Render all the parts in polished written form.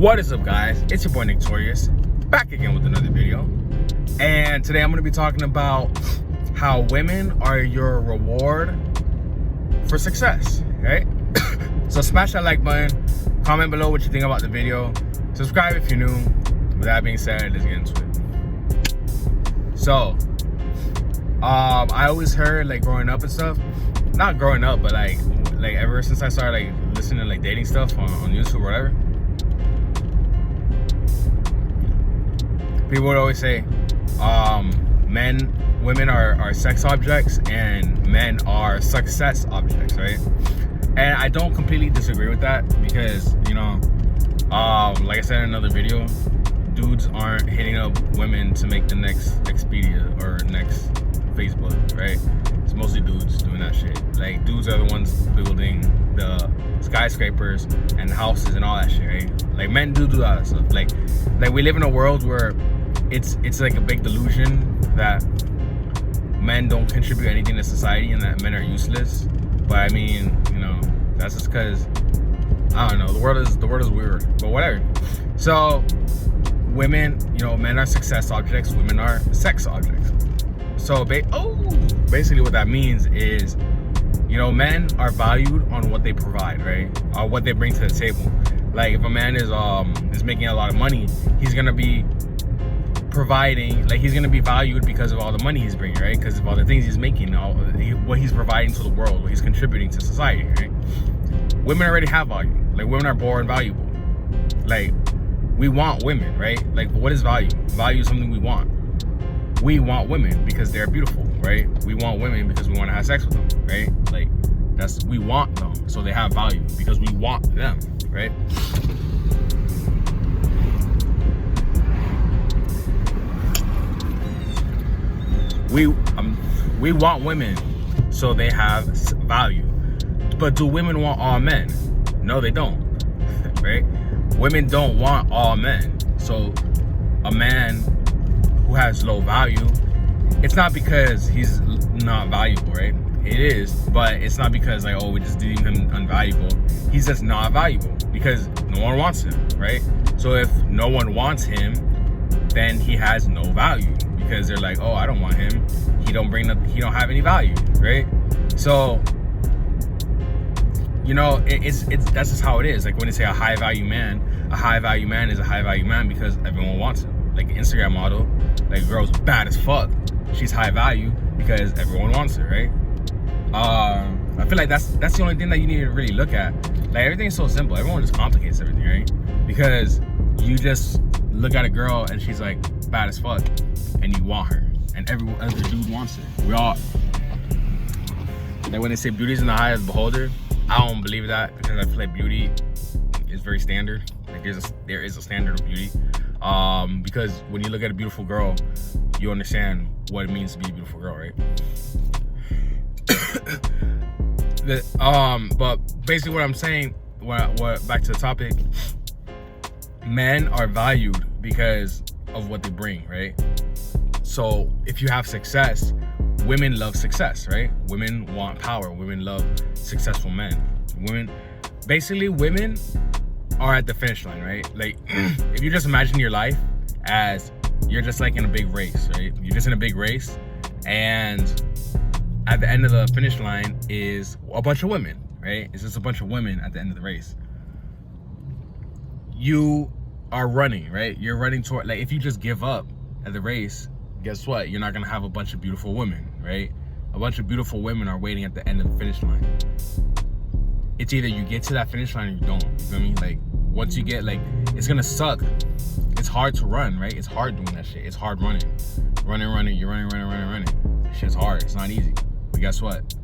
What is up, guys? It's your boy Nick Torius, back again with another video. And today I'm going to be talking about how women are your reward for success, right? So smash that like button, comment below what you think about the video, subscribe if you're new. With that being said, let's get into it. So, I always heard, like, growing up and stuff, not growing up, but like ever since I started like listening to like dating stuff on YouTube or whatever, people would always say, women are sex objects and men are success objects, right? And I don't completely disagree with that because, you know, like I said in another video, dudes aren't hitting up women to make the next Expedia or next Facebook, right? It's mostly dudes doing that shit. Like, dudes are the ones building the skyscrapers and houses and all that shit, right? Like, men do all that stuff. Like we live in a world where it's like a big delusion that men don't contribute anything to society and that men are useless. But I mean, you know, that's just because, I don't know, the world is weird, but whatever. So women, you know, men are success objects, women are sex objects. So basically what that means is, you know, men are valued on what they provide, right? Or what they bring to the table. Like, if a man is making a lot of money, he's gonna be providing, like, he's gonna be valued because of all the money he's bringing, right? Because of all the things he's making, what he's providing to the world, what he's contributing to society, right? Women already have value. Like, women are born valuable. Like, we want women, right? Like, what is value? Value is something we want. We want women because they're beautiful, right? We want women because we want to have sex with them, right? Like, we want them, so they have value because we want them, right? We want women, so they have value. But do women want all men? No, they don't, right? Women don't want all men. So a man who has low value, it's not because he's not valuable, right? It is, but it's not because, like, oh, we just deem him unvaluable. He's just not valuable because no one wants him, right? So if no one wants him, then he has no value because they're like, oh, I don't want him. He don't have any value, right? So, you know, that's just how it is. Like, when they say a high value man is a high value man because everyone wants him. Like, an Instagram model, like, girl's bad as fuck, she's high value because everyone wants her, right? I feel like that's the only thing that you need to really look at. Like, everything is so simple. Everyone just complicates everything, right? Because you just look at a girl and she's like bad as fuck and you want her, and every other dude wants her. We all, like, when they say beauty's in the eye of the beholder, I don't believe that because I feel like beauty is very standard. Like, there is a standard of beauty. Because when you look at a beautiful girl, you understand what it means to be a beautiful girl, right? But basically what I'm saying, what back to the topic, men are valued because of what they bring, right? So if you have success, women love success, right? Women want power. Women love successful men. Women are at the finish line, right? Like, if you just imagine your life as you're just like in a big race, right? You're just in a big race, and at the end of the finish line is a bunch of women, right? It's just a bunch of women at the end of the race. You are running, right? You're running toward, like, if you just give up at the race, guess what? You're not gonna have a bunch of beautiful women, right? A bunch of beautiful women are waiting at the end of the finish line. It's either you get to that finish line or you don't. You feel me? Like, once you get, like, it's gonna suck. It's hard to run, right? It's hard doing that shit. It's hard running. You're running. Shit's hard. It's not easy. But guess what?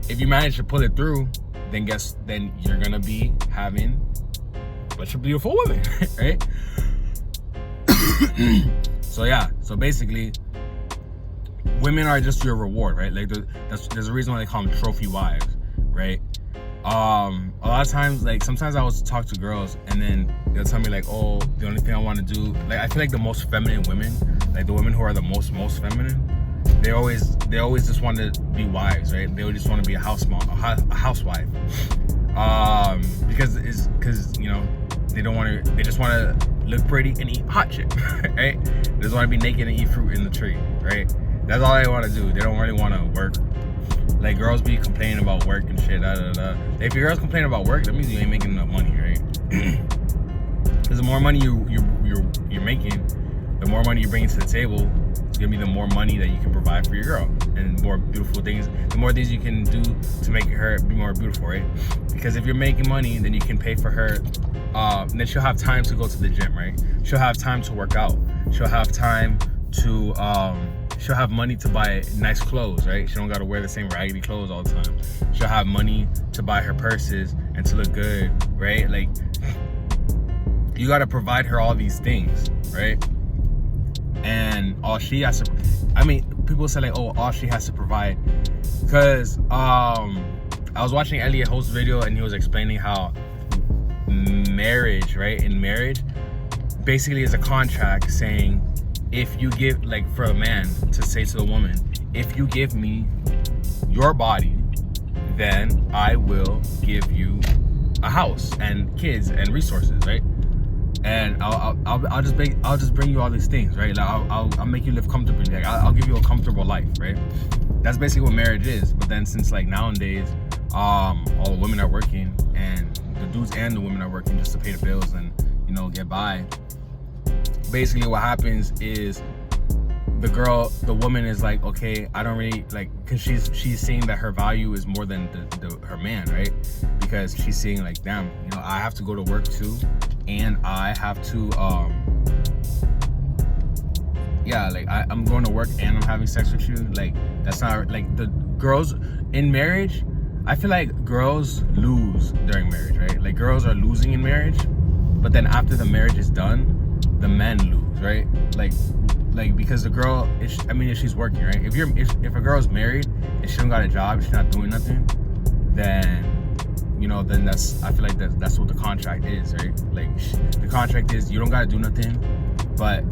If you manage to pull it through, then you're gonna be having a bunch of beautiful women, right? So yeah. So basically, women are just your reward, right? Like, there's a reason why they call them trophy wives, right? A lot of times, like, sometimes I will talk to girls and then they'll tell me, like, oh, the only thing I want to do, like, I feel like the most feminine women, like the women who are the most feminine, they always just want to be wives, right? They just want to be a housewife, because you know, they don't want to. They just want to look pretty and eat hot shit, right? They just want to be naked and eat fruit in the tree, right? That's all they want to do. They don't really want to work. Like, girls be complaining about work and shit. If your girls complain about work, that means you ain't making enough money, right? Because the more money you're making, the more money you're bringing to the table, it's gonna be the more money that you can provide for your girl, and more beautiful things. The more things you can do to make her be more beautiful, right? Because if you're making money, then you can pay for her. Then she'll have time to go to the gym, right? She'll have time to work out. She'll have time to. She'll have money to buy nice clothes, right? She don't gotta wear the same raggedy clothes all the time. She'll have money to buy her purses and to look good, right? Like, you gotta provide her all these things, right? And all she has to, I mean, people say like, oh, all she has to provide. Because I was watching Elliot Holt's video, and he was explaining how marriage, right? In marriage, basically is a contract saying, if you give, like, for a man to say to the woman, if you give me your body, then I will give you a house and kids and resources, right? And I'll just bring you all these things, right? Like, I'll make you live comfortably. Like, I'll give you a comfortable life, right? That's basically what marriage is. But then, since like nowadays, all the women are working, and the dudes and the women are working just to pay the bills and, you know, get by. Basically, what happens is the woman is like, okay, I don't really like, because she's seeing that her value is more than her man, right? Because she's seeing like, damn, you know, I have to go to work too, and I have to like, I'm going to work and I'm having sex with you. Like, that's not, like, the girls in marriage, I feel like girls lose during marriage, right? Like, girls are losing in marriage, but then after the marriage is done, the men lose, right? Like because the girl, if she's working, right? If a girl's married and she don't got a job, she's not doing nothing, then, you know, then I feel like that's what the contract is, right? Like, the contract is, you don't gotta do nothing, but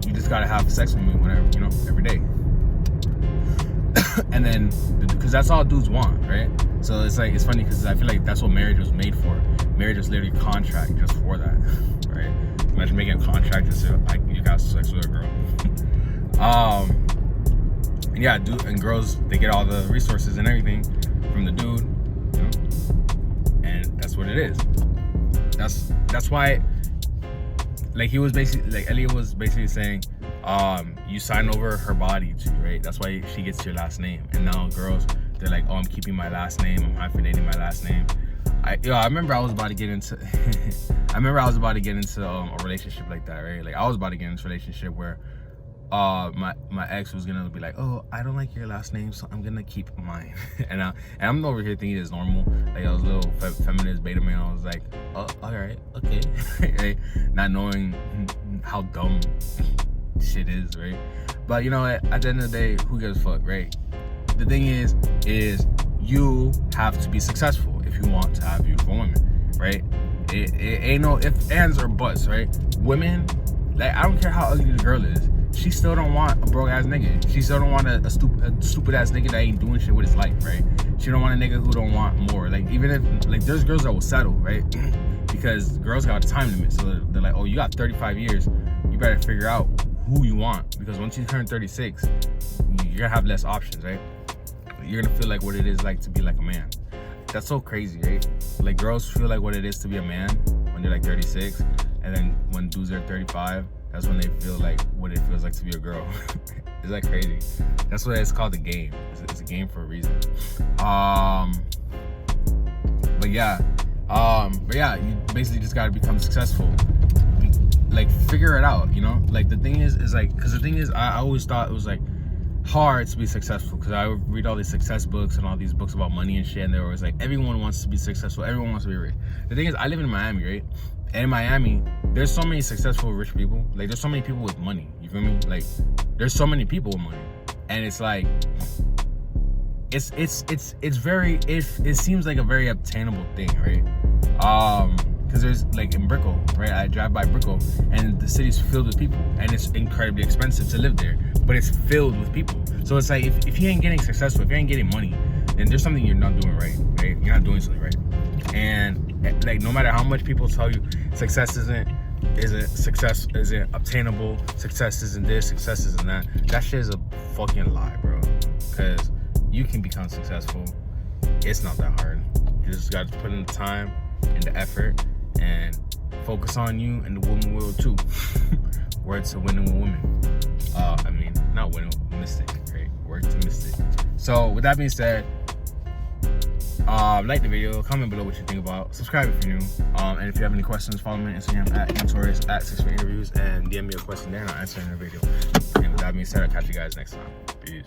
you just gotta have sex with me whenever, you know, every day. And then, because that's all dudes want, right? So it's like, it's funny because I feel like that's what marriage was made for. Marriage was literally a contract just for that, right? Imagine making a contract just so, like, you got sex with a girl. And yeah, dude and girls, they get all the resources and everything from the dude, you know? And that's what it is. That's why, like, he was basically, like, Elliot was basically saying, you sign over her body to you, right? That's why she gets your last name. And now girls, they're like, oh, I'm keeping my last name, I'm hyphenating my last name. I remember I was about to get into a relationship like that, right? Like, I was about to get into a relationship where my ex was gonna be like, oh, I don't like your last name, so I'm gonna keep mine. and I'm over here thinking it's normal. Like, I was a little feminist beta male. I was like, oh, all right, okay. Right? Not knowing how dumb shit is, right? But you know what, at the end of the day, who gives a fuck, right? The thing is you have to be successful if you want to have beautiful women, right? It ain't no ifs, ands, or buts, right? Women, like, I don't care how ugly the girl is, she still don't want a broke ass nigga. She still don't want a stupid ass nigga that ain't doing shit with his life, right? She don't want a nigga who don't want more. Like, even if, like, there's girls that will settle, right? Because girls got a time limit, so they're like, oh, you got 35 years, you better figure out who you want, because once you turn 36, you're gonna have less options, right? You're gonna feel like what it is like to be like a man. That's so crazy, right? Like, girls feel like what it is to be a man when they're like 36, and then when dudes are 35, that's when they feel like what it feels like to be a girl. Is that crazy? That's what it's called, the game. It's a game for a reason. But yeah, you basically just gotta become successful. Like, figure it out, you know? Like, the thing is like, because the thing is, I always thought it was like hard to be successful, because I would read all these success books and all these books about money and shit, and they were always like, everyone wants to be successful, everyone wants to be rich. The thing is, I live in Miami, right? And in Miami, there's so many successful rich people. Like, there's so many people with money, you feel me? Like, there's so many people with money, and it's like, it's very, it seems like a very obtainable thing, right? Because there's, like, in Brickell, right? I drive by Brickell, and the city's filled with people, and it's incredibly expensive to live there, but it's filled with people. So it's like, if you ain't getting successful, if you ain't getting money, then there's something you're not doing right? You're not doing something right. And like, no matter how much people tell you success isn't obtainable, success isn't this, success isn't that shit is a fucking lie, bro. Because you can become successful. It's not that hard. You just got to put in the time and the effort and focus on you, and the woman will too. Word to winning woman. I mean, not winning, mystic, right? Word to mystic. So with that being said, like the video, comment below what you think about, subscribe if you're new, and if you have any questions, follow me on Instagram at Torius at 6 for interviews, and DM me a question there and I'll answer in the video. And with that being said, I'll catch you guys next time. Peace.